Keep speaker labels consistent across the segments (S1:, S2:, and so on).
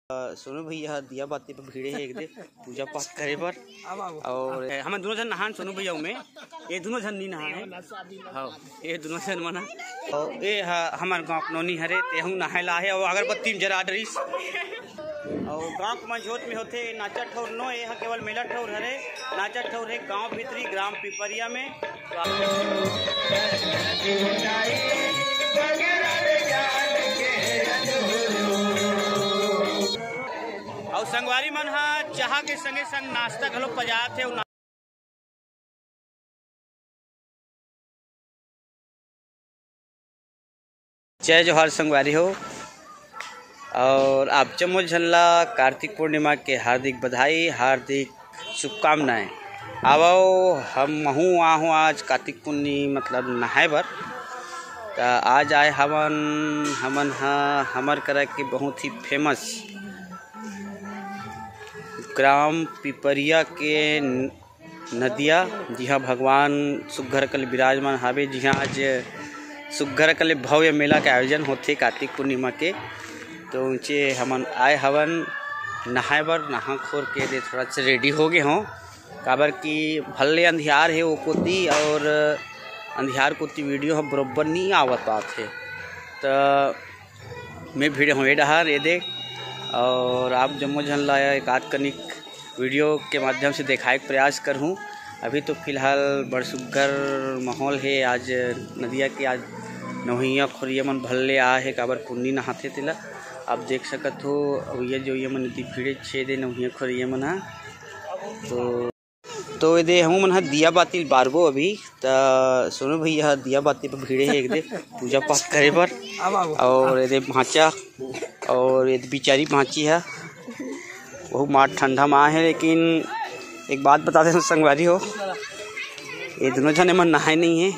S1: सोनू भैया दिया बाती पर भीड़े है एक दे पूजा पाठ करे पर और हम दोनों जन नहान सोनू भैया में ये दोनों जन नहीं नहाए हाँ ये दोनों जन मना और ये हमारे गाँव नौनी हरे तेहू नहाए ला है और अगरबत्ती में जरा डरीस और गाँव के मझोत में होते नाचा ठौर नो ये केवल मेला ठौर हरे नाचा ठौर है गाँव भीतरी ग्राम पिपरिया में। और संगवारी मन हा चाह के संगे संग नाश्ता घलो पजात है। जय जोहार संगवारी हो और आप चमो झल्ला कार्तिक पूर्णिमा के हार्दिक बधाई हार्दिक शुभकामनाएं। आवो हम महूँ आहूँ आज कार्तिक पूर्णिमा मतलब नहाए बर तो आज आए हमन हमर करा के बहुत ही फेमस ग्राम पिपरिया के नदिया जिहाँ भगवान सुघ्घर कल विराजमान हावे जिहाँ आज सुघ्घर कल भव्य मेला के आयोजन होते कार्तिक पूर्णिमा के। तो ऊँचे हमन आए हवन नहाए बर नहा खोर के दे थोड़ा सा रेडी हो गए हों काबर की भले अंधियार है वो कोती और अंधियार कोती वीडियो हम बरोबर नहीं आवत थे तो मैं भीड़ हूँ डहार ये देख और आप जम्मो झन लाया एक आध कनिक वीडियो के माध्यम से दिखाए के प्रयास कर हूँ। अभी तो फिलहाल बड़ सुघ्घर माहौल है। आज नदिया के आज नौहिया खोरिया मन भल्ले आ है काबर पुन्नी नहाते तेला आप देख सकत हो। ये जो ये मन नदी भीड़े छेदे नौहिया खोरिया मन तो ये दे हम मन दिया बाती बारबो अभी तो सोनू भैया दिया बाती पर भीड़े है एक दे पूजा पाठ करे पर और ये भांचा और ये बिचारी भांची है बहुत मार ठंडा माँ है। लेकिन एक बात बता दें संगवारी हो ये दोनों जने मन नहाए नहीं है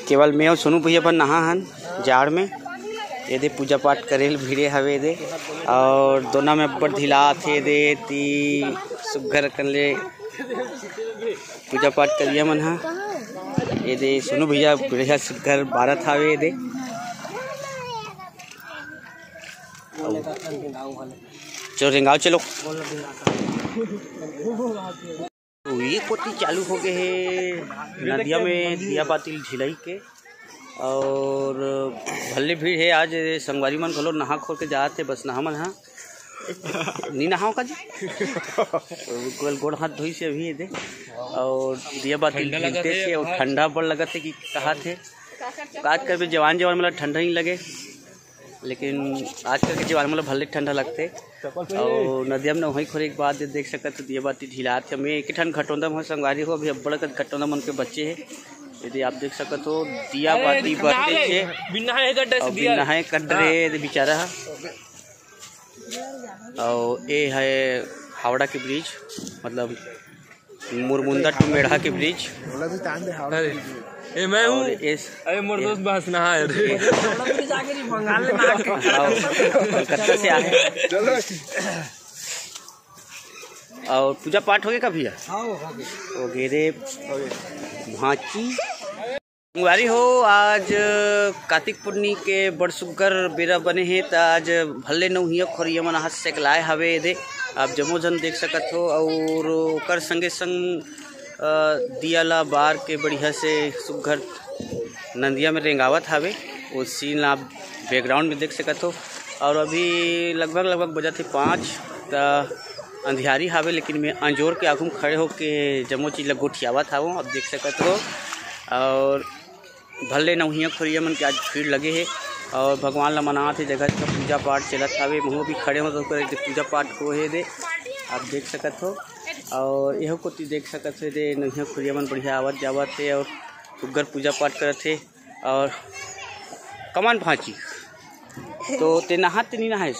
S1: केवल मैं और सोनू भैया पर नहा हन जाड़ में ये दे पूजा पाठ करे भीड़े हवे दे और दोनों में अब्बड़ ढिला थे दे ती सुघ्घर कर ले पूजा पाठ करिया मन हा ये दे सोनू भैया बढ़िया सुघ्घर बारत हावे दे चलो रेंगाओ चलो तो ये कोटी चालू हो गए है नदिया में दिया बाती झिलाई के और भले भीड़ है। आज संगवारी मन घलो नहा खोल के जाते बस नहा मन हाँ नहीं नहाओ का जी केवल गोड़ हाथ धोई से अभी दे और दिया बाती से और ठंडा बड़ लगा थे कि कहा थे आज कर भी जवान मतलब ठंडा नहीं लगे लेकिन आज कल के जवान मतलब भले ठंडा लगते और नदिया में वहीं खोरे एक बात देख सकते तो दिया बाती ढीला थे मैं एक ठंड घटौंदा में संगवारी हो अभी बड़ा घटौंदा मन के बच्चे है यदि आप देख सकते हो दिया बाती बढ़ते बिना है कड्रे बेचारा और ये है हावड़ा के ब्रिज मतलब मुरमुंदा टू मेढ़ा के ब्रिज
S2: ए मैं हूँ अरे मोर दोस्त बस नहा
S1: कलकत्ता से आए और पूजा पाठ हो गया का भैया हो गए रे भांची संगवारी हो। आज कार्तिक पूर्णी के बड़ सुघ्घर बेरा बने हैं तो आज भले नौहिया खोरिया मन हाथ सेकलाए हवे दे आप जमो जन देख सकत हो और ओकर संगे संग दिया ला बार के बढ़िया से सुघ्घर नदिया में रेंगावत हावे वो सीन आप बैकग्राउंड में देख सकत हो। और अभी लगभग बजा थे 5 तो अंधियारी हावे लेकिन मैं अंजोर के आगू खड़े हो के जमो चीज गोठियावत हावो अब देख सकत हो। और भले नौहिया खोरिया मन के आज भीड़ लगे है और भगवान ला मनाते जगह का पूजा पाठ चलत हावे महू भी खड़े हो तो पूजा पाठ हो दे आप देख सकत हो। और यह को देख सकत है दे नौहिया खोरिया मन बढ़िया आवत जावत है और सुघ्घर पूजा पाठ करत है। और कमान भांची तो ते नहाते नहीं नहाइस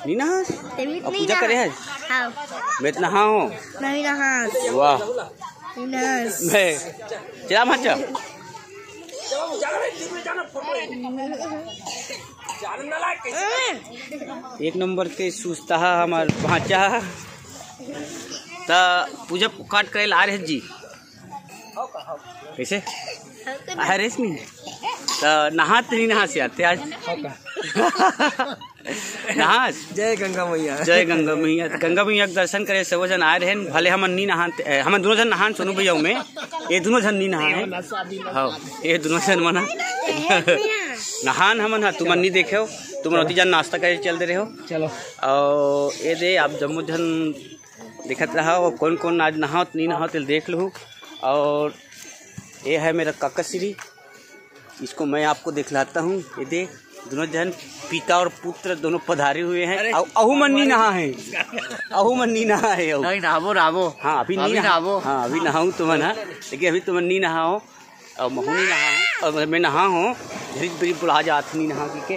S1: नहीं नहास पूजा करे है मैं तो नहा हूँ वाह मैं चला भांचा एक नंबर के सुस्ता हमार भांचा ता पूजा पाठ करे आ रहे जी कैसे रेशमी नहाते नहीं नहा से आते आज नहा
S2: जय गंगा मैया,
S1: जय गंगा मैया। गंगा मैया के दर्शन करे सब जन आए रहे। भले हम नी नहाते, हम दोनों जन नहान सोनू भैया में, ये दोनों जन नी नहाए। हाँ ये दोनों जन मना नहान हमन तुम नहीं देखे हो, तुम रोटी जन नाश्ता करे चलते रहे हो।
S2: चलो
S1: और ये दे आप जम्मू जन दिखत रहा और कौन कौन आज नहाओ नहीं नहाओ तो देख लो। और ये है मेरा काकाश्री, इसको मैं आपको दिखलाता हूँ। ये देख दोनों जन पिता और पुत्र दोनों पधारे हुए हैं। अहू मन नहीं नहा है, अहू मन नहीं नहा है।
S2: नहाबो
S1: हाँ अभी नहीं नहाबो, हाँ अभी नहाऊँ तुम ना, लेकिन अभी तुम नहीं नहाओ और महू नहीं नहा हूँ और मैं नहा हूँ। धीरे धीरे बुढ़ा जात नहीं नहा के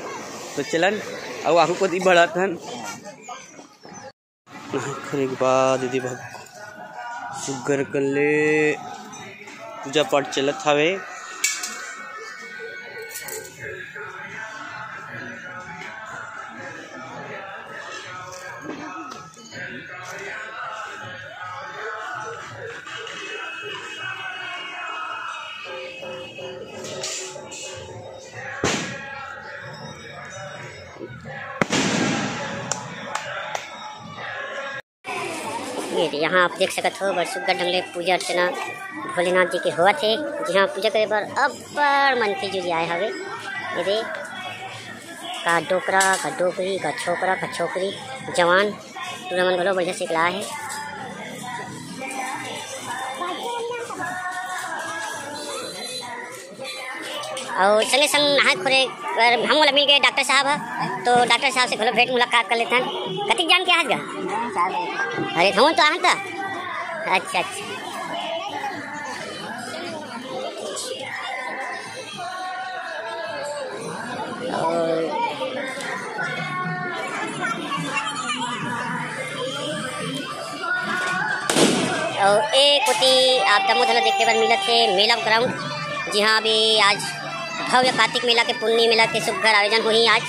S1: तो चलन और आहू को दी बढ़त हन। नहाने के बाद दीदी भग सुगर कर ले पूजा पाठ चलत हवे।
S3: ये यहाँ आप देख सकत हो बड़ सुग्घर ढंग ले पूजा अर्चना भोलेनाथ जी के होवत हे। जहाँ पूजा करे बर अब्बड़ मनखे जुड़ी आए हवे। ये दे का डोकरा का डोकरी का छोकरा का छोकरी जवान पूरा मन घलो बढ़िया सिखला है। और संगे संग नहा खोरे हम वाला मिल गए डॉक्टर साहब है, तो डॉक्टर साहब से घलो भेंट मुलाकात कर लेते हैं। कतिक जान के आज गा अरे हम तो आहता। अच्छा अच्छा और एक होती आप दमो धला देखे बर मिलत थे मेला ग्राउंड। जी हाँ अभी आज भव्य कार्तिक मेला के पुण्य मेला के सुघर आयोजन हुई। आज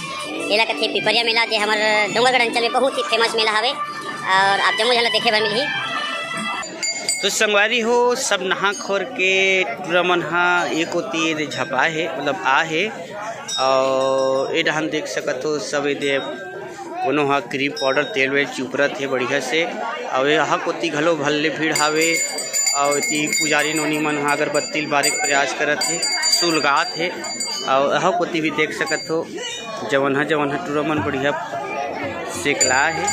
S3: मेला के थे पिपरिया मेला जो हमारे डोंगरगढ़ अंचल में बहुत ही फेमस मेला हवे और आप जम्मू झला देखे बर मिली।
S1: तो संगवारी हो सब नहा खोर के पूरा मन हा एक होती झपा है मतलब आ है। और ये डहान देख सकत हो सब ये कोनो हा क्रीम पाउडर तेल वेल चुपरत है बढ़िया से। और यहाँ कोती घलो भल्ले भीड़ हावे और ती पुजारी नोनी मन हा अगरबत्ती बारे प्रयास करत है सुलगात है। और यहाँ कोती भी देख सकत हो जवन हा टूरा मन बढ़िया सेकला है।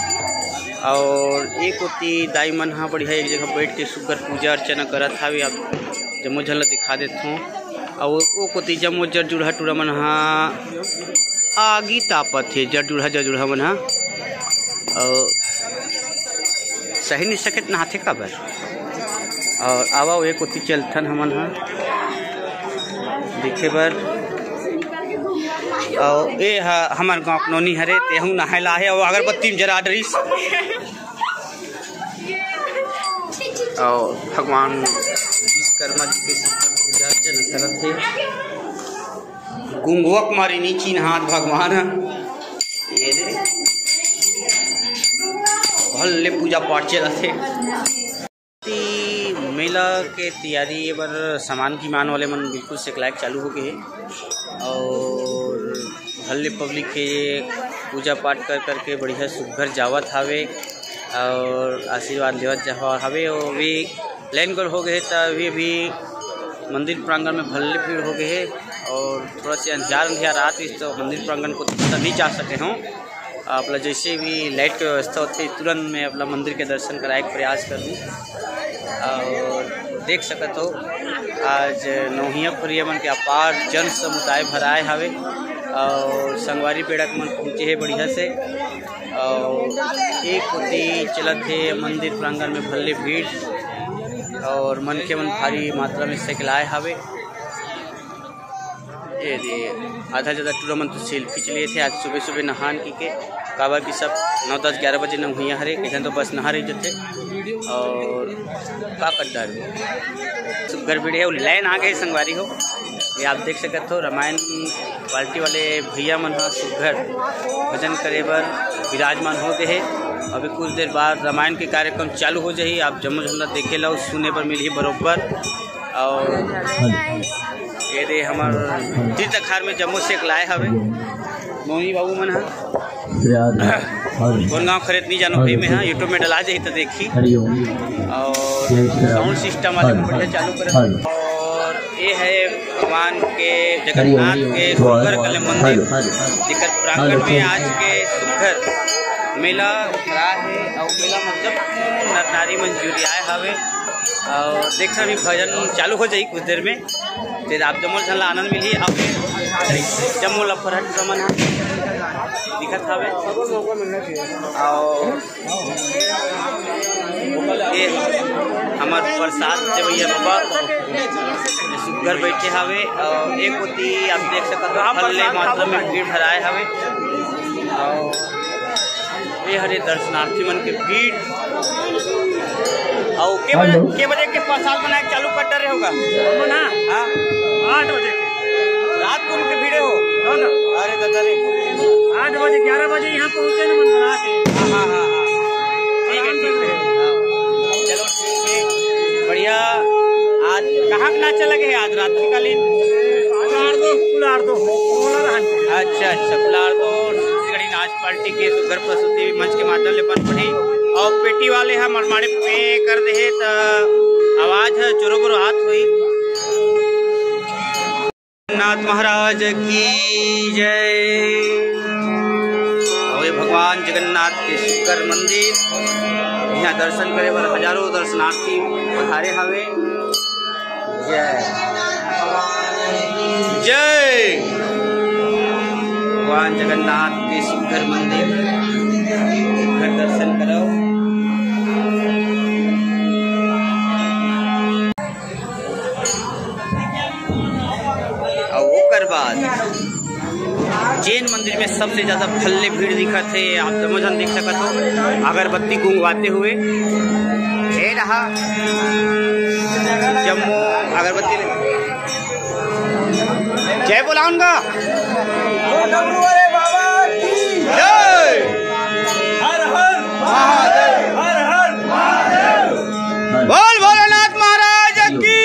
S1: और एक होती दाई मन हा बढ़िया एक जगह बैठ के सुगर पूजा अर्चना करत हावे। आप जम्मो झला दिखा देता हूँ। और वो कोती जम्मो जड़ जुड़ा टूरा मन हा आगी तापत है जड़ जुड़ा मन हा। और सही नहीं सकत नहाथे काबर। और आवा एक होती चलथन हमन हा देखे बर। और ये हमार गाँव नोनी हरे तेहू नहायला है और अगरबत्ती में जरा डरिस। और भगवान विश्वकर्मा जी के पूजा अर्चना करत है। गुंगुआ मारी नीची हाथ भगवान ये दे भले पूजा पाठ चलत है। मेला के तैयारी ये बार सामान की मान वाले मन बिल्कुल से लायक चालू हो गए। और भले पब्लिक के पूजा पाठ कर करके बढ़िया सुघर जावत हावे और आशीर्वाद लेवत जावा हवे। और भी लाइन गोल हो गए तो अभी मंदिर प्रांगण में भले भीड़ हो गए है। और थोड़ा सी अंधियार रात इस तो मंदिर प्रांगण को नहीं जा सके हों। अपना जैसे भी लाइट की व्यवस्था होती है तुरंत मैं अपना मंदिर के दर्शन कराए के प्रयास करूँ। और देख सकत हो आज नौहिया खुरिया मन के अपार जन समुदाय भराए हवे। और संगवारी पेड़ा के मन पहुँचे है बढ़िया से। और एक होती चलत है मंदिर प्रांगण में भले भीड़ और मन के मन भारी मात्रा में सेकलाए हवे। ये आधा ज़्यादा टूरा मन तो सेल्फी चलिए थे आज सुबह सुबह नहान के काबा की सब 9, 10, 11 बजे न हुई हरे इधर तो बस नहा रही जाते। और का करदार सुगर भिड़े लाइन आ गए संगवारी हो। ये आप देख सकते हो रामायण पार्टी वाले भैया मन सुघर भजन करे बर विराजमान हो गए है। अभी कुछ देर बाद रामायण के कार्यक्रम चालू हो जाए। आप जम्मू झंडा देखे लो सुने पर मिली बरोबर। और ये दे हमार तीर्थखार में जम्मू से एक लाए हवे मोनी बाबू मन है कौन गाँव खरीदनी जानो भाई में है यूट्यूब में डला जाए तो देखी। और साउंड सिस्टम आज बढ़िया चालू कर। और ये है भगवान के जगन्नाथ के सुघर कल मंदिर जिकर प्रांगण में आज के सुघर मेला खड़ा है। और मेला मतलब नर नारी मंजूरी आए हवे। और देखा भी भजन चालू हो जाए कुछ देर में फिर आप जमोल झन आनंद मिली। अब जम्मू लफरहट रमन है दिखत हवे। और ये हमार प्रसाद से भैया बाबा सुगर बैठे हवे। और एक होती आप देख सकते हो फल्ले मात्रा में भीड़ भराए हवे। और ये हरे दर्शनार्थी मन के भीड़। और के बजे के प्रसाद बनाए चालू कर रहे होगा ना? हाँ 8 बजे के रात को उनके भीड़े हो ना? अरे दादा रे 8 बजे 11 बजे यहाँ पहुँचे ना मन बना के। हाँ हाँ हाँ ठीक है चलो ठीक है बढ़िया। आज कहाँ नाचा लगे है आज रात कालीन? अच्छा कुलार नाच पार्टी के सुगर प्रस्तुति मंच के माध्यम ले बन पड़ी। और पेटी वाले हम मरमाड़े पे कर दे तो आवाज है चोरो बोरो हाथ हुई। जगन्नाथ महाराज की जय। और ये भगवान जगन्नाथ के सुगर मंदिर यहाँ दर्शन करे बर हजारों दर्शनार्थी पधारे हवे। जय जय भगवान जगन्नाथ के सुघर मंदिर घर दर्शन करो। और ओकर बाद जैन मंदिर में सबसे ज्यादा फल्ले भीड़ दिखा थे। आप समझन देख सकते हो अगरबत्ती गुंगवाते हुए रहा जम्मू अगरबत्ती। जय बोलाऊंगा जय हर हर महादेव हर हर महादेव बोल भोलेनाथ महाराज की।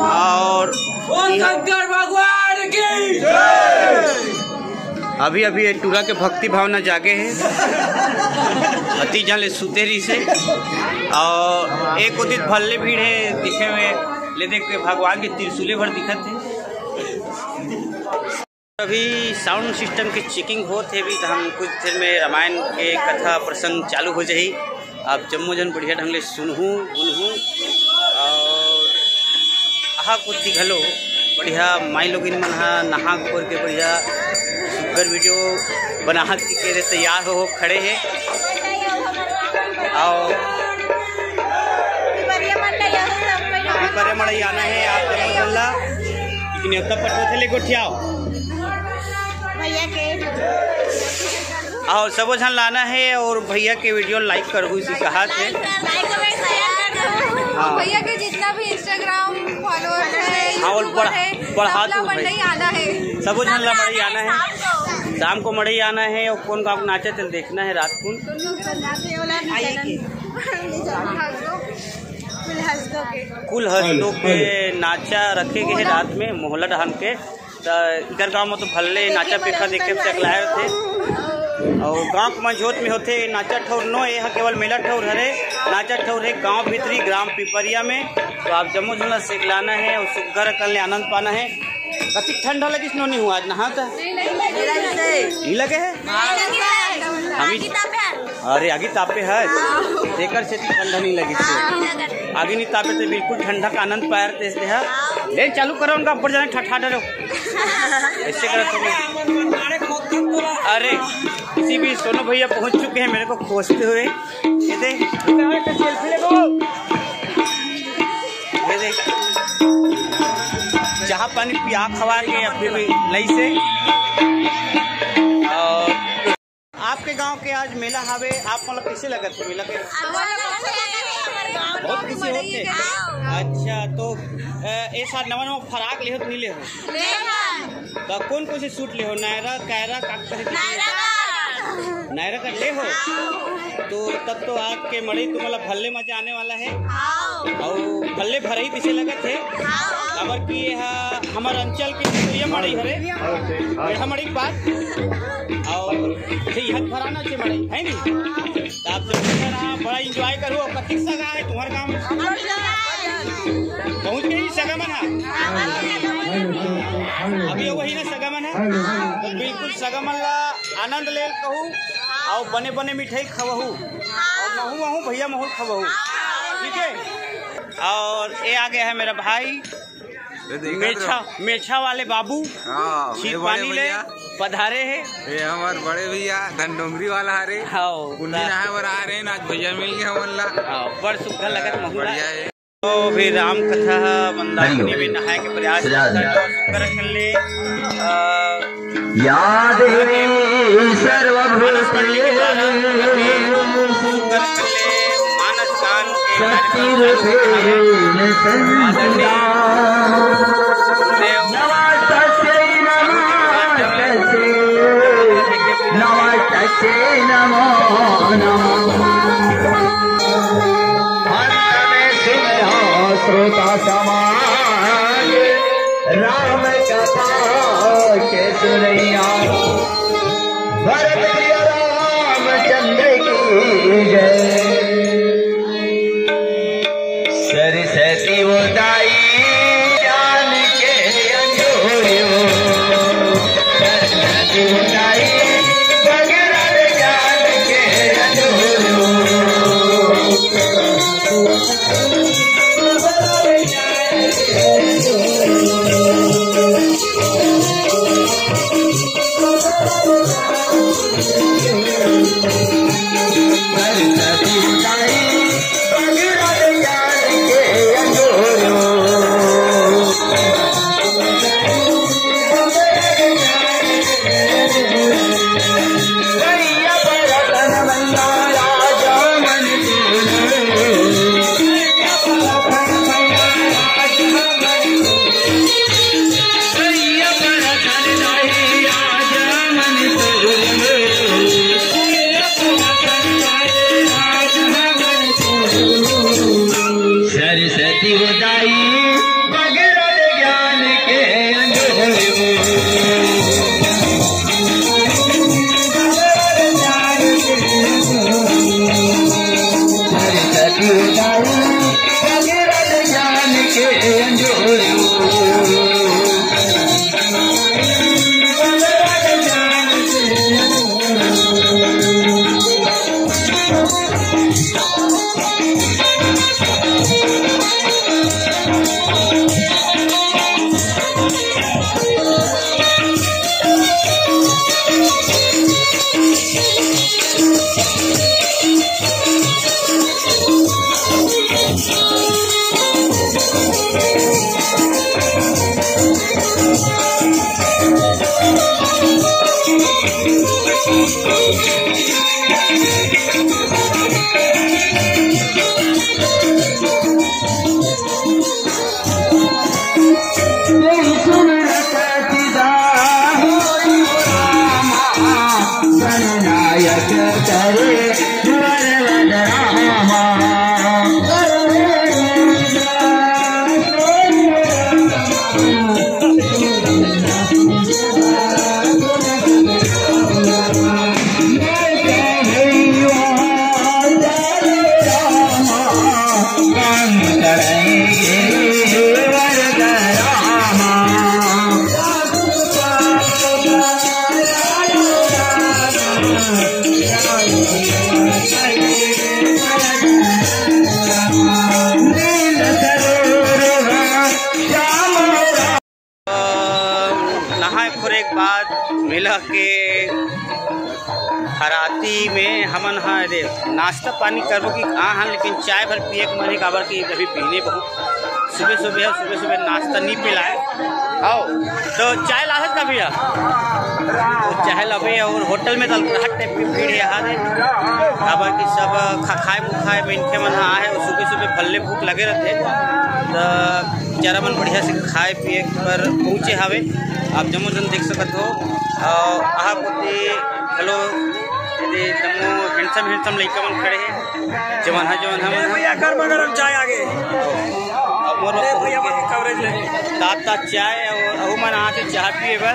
S1: और शंकर भगवान की अभी अभी टूरा के भक्ति भावना जागे है अति जाले सुतेरी से। और एक उदित भल्ले भीड़ है दिखे हुए ले देख के भगवान के त्रिशूले भर दिखत है। अभी साउंड सिस्टम के चेकिंग होते भी तो हम कुछ देर में रामायण के कथा प्रसंग चालू हो जाही। आप जम्मू जन बढ़िया ढंग से सुनहूँ बुनहूँ। और आहा कुछ घलो बढ़िया माई लोग मन नहा खोर के बढ़िया सुगर वीडियो बना के तैयार हो खड़े हैं। और मड़ई आना है आप जल्ला न्योता पटो थे ले गोठियाओ और सब झन लाना है। और भैया के वीडियो लाइक करो इसी कहा थे।
S4: भैया के जितना भी इंस्टाग्राम फॉलोअर्स है
S1: और बढ़ा
S4: आना है
S1: सब झन ला मड़ई आना है। शाम को मड़ई आना है। और कौन का नाचे चल देखना है रात को कुल हंसों के नाचा रखे गए रात में मोहल्ला डहन के। इधर गांव में तो भल्ले नाचा पेखा देखे चकलाए थे। और गांव के मंझोत में होते नाचा ठौर नो यहाँ केवल मेला ठौर हरे नाचा ठौर है गांव भीतरी ग्राम पिपरिया में। तो आप जम्मू झुला सेकलाना है और सुगर कर ले आनंद पाना है। कति ठंडा लगी स्नो नहीं हुआ आज नहाता नहीं लगे है अरे आगे तापे है देकर से ठंडा नहीं लगी आगे नहीं तापे तो बिल्कुल ठंडा का आनंद पाया ले चालू करो उनका ऊपर जाने ठठा डरो ऐसे करो तुम। अरे किसी भी सोनू भैया पहुंच चुके हैं मेरे को खोजते हुए। ये देख चाह पानी पिया खवा के अपने भी लई से। और आपके गांव के आज मेला हवे आप मतलब कैसे लगत थे मेला के बहुत खुशी होते। अच्छा तो ऐसा नवा नवा फराक ले हो तो नहीं ले हो तो कौन से सूट ले हो नायरा कायरा नायरा कर ले हो तो तब तो आग के मड़ई तो मतलब भल्ले मजा आने वाला है और भल्ले भरई दिसे लगे थे अबर की हमारे अंचल के प्रिय मड़ई हरे बेढ़ा मड़ई बात और यह भराना से मड़ई है नी आप जब बड़ा इंजॉय करो कतिक सगा है तुम्हारे गाँव पहुँच गई सगामन है अभी वही ना सगामन है तो बिल्कुल सगामन ला आनंद ले कहूँ और बने बने मिठाई खवहू और महू महू भैया महू खवहू ठीक है। और ये आ गया है मेरा भाई मेछा वाले बाबू खीर पानी ले पधारे है
S2: ये हमारे बड़े भैया धनडोंगरी वाला हरे आ रहे आज भैया मिल गया हमला
S1: बड़ सुखा लगत महू तो भी राम कथा मंदाकिनी भी नहाए के प्रयास कर ले
S5: याद सर्वभूतले
S1: मानस गान
S5: नमो श्रोता समाज राम कथा के सुनैया भरत रामचंद्र की जय सरस्वती उदाई ज्ञान के अंजोरियो सरस्वती उदाई भगरत ज्ञान के अंजोरियो सरस्वती उदाई भगरत ज्ञान के सरस्वती उदाई भगरत ज्ञान के
S1: नहाए खुरे के बाद मिला के हराती में हमन हाँ रे नाश्ता पानी करबो कि हाँ लेकिन चाय भर पिए के मन काबर की अभी पीने बहुत सुबह सुबह नाश्ता नहीं पिलाए आओ तो चाय लाहत का भैया तो चाय लबे और होटल में दलहट टाइप की भीड़ यहाँ है काबर की सब खाए मुखाए में इनके मन हाँ है और सुबह फल्ले भूख लगे रहते तो जरा मन बढ़िया से खाए पिए पर पहुँचे हवे आप जमो जन देख सकत हो आहा पोते हेलो हैंडसम लड़का मन खड़े हैं जवान हम
S6: भैया गरम चाय आगे
S1: तात चाय और मन आके चाय पिए बर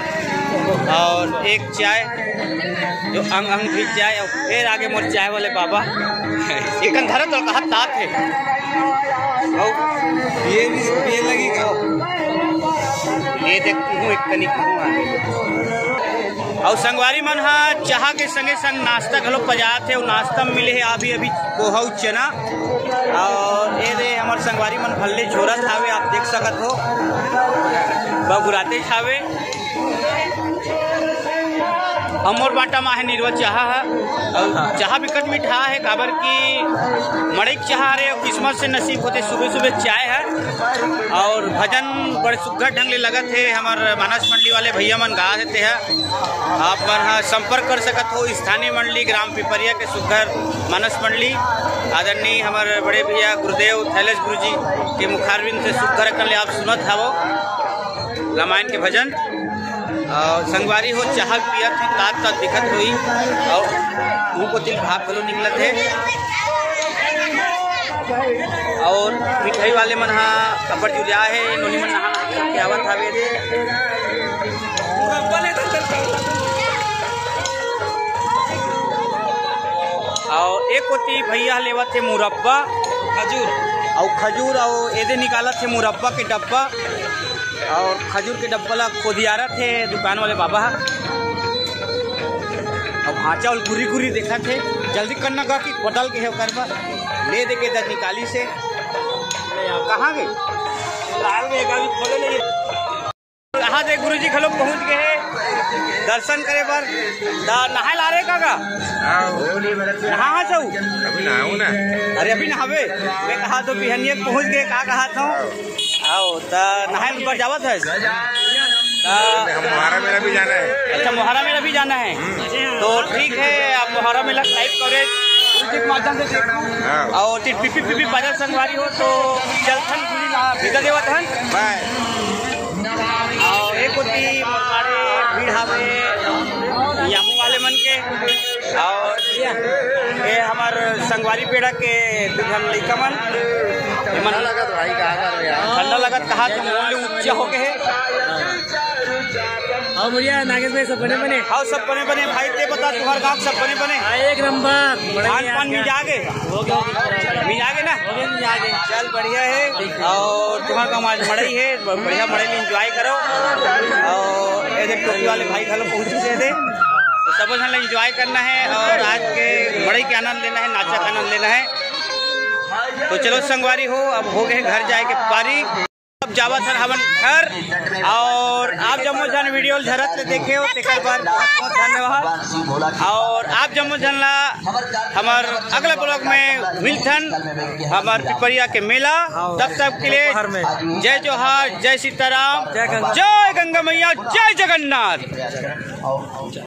S1: और एक चाय जो अंग भी चाय और फिर आगे मोर चाय वाले बाबा एक धरा तो कहा तात है
S2: ये लगेगा
S1: ये देखती हूँ एक तनिक और संगवारी मन हा चाह के संगे संग नाश्ता घलो पजात है और नाश्ता में मिले है अभी पोहा चना और ये दे हमारे संगवारी मन भल्ले झोरा छावे आप देख सकत हो बगुराते छावे अमोर बाटा माहे निर्वा चाह है चाह बिकट मीठा है काबर की मड़ई चाह रहे और किस्मत से नसीब होते सुबह सुबह चाय है और भजन बड़े सुघर ढंग ले लगत है हमारे मानस मंडली वाले भैया मन गा देते हैं आप मन संपर्क कर सकत हो स्थानीय मंडली ग्राम पिपरिया के सुघर मानस मंडली आदरणीय हमारे बड़े भैया गुरुदेव थैलेश गुरु जी के मुखारबिंद से सुघर कर ले आप सुनत हवो रामायण के भजन और संगवारी हो चाह पियत हो तात दिखत हुई और मुँह को तिल भाप भलो निकलत है और मिठाई वाले मन हा कपड़ जुलिया है नोनी मन नहा के आवत हवे दे और एक कोती भैया लेवत थे मुरब्बा खजूर और एदे निकालत थे मुरब्बा के डब्बा और खजूर के डब्बा ला खोदियारा थे दुकान वाले बाबा और भाचा और गुरी देखा थे जल्दी करना का कि बदल के है करबा ले दे के दर निकाली से कहाँ गए लाल में गाड़ी खोले नहीं कहाँ से गुरुजी खलो पहुँच गए दर्शन करे पर नहा ला रहे काका नहा जाऊ
S2: अभी नहाऊं ना
S1: अरे अभी नहावे मैं कहा तो बिहनिया पहुँच गए कहा था आओ तो नहाए पर जावत है
S2: मोहरा मेला भी जाना है
S1: अच्छा मोहरा मेला भी जाना है तो ठीक है आप मोहरा मेला लाइव कवरेज माध्यम से देखो और पीपी बाजार संगवारी हो तो चलथन भीतर देवत हन और एक होती हमारे भीड़ हवे यामू वाले मन के और ये हमारे संगवारी पेड़ा के दुल्हन लड़का मन ठंडा लगत कहा तो मूल्य ऊंचा हो गए
S6: बढ़िया नागेश भाई सब बने
S1: हाँ सब बने भाई ते बता तुम्हारे गाँव सब बने
S6: एक नंबर
S1: खान पान मिल जागे ना चल बढ़िया है और तुम्हारा गाँव आज मड़ई है बढ़िया मड़ई में इंजॉय करो और ऐसे टोपी वाले भाई घर पहुँची से थे तो सब जन इंजॉय करना है और आज के मड़ई के आनंद लेना है नाचा का आनंद लेना है तो चलो संगवारी हो अब हो गए घर जाए के पारी अब जावत हन हवन घर और आप जम्मो जन वीडियो झरत ले देखे हो तेकर पर बहुत धन्यवाद और आप जम्मो जन ला हमार अगला ब्लॉग में मिलथन हमार पिपरिया के मेला तब तक के लिए जय जोहार जय सीताराम जय गंगा मैया जय जगन्नाथ।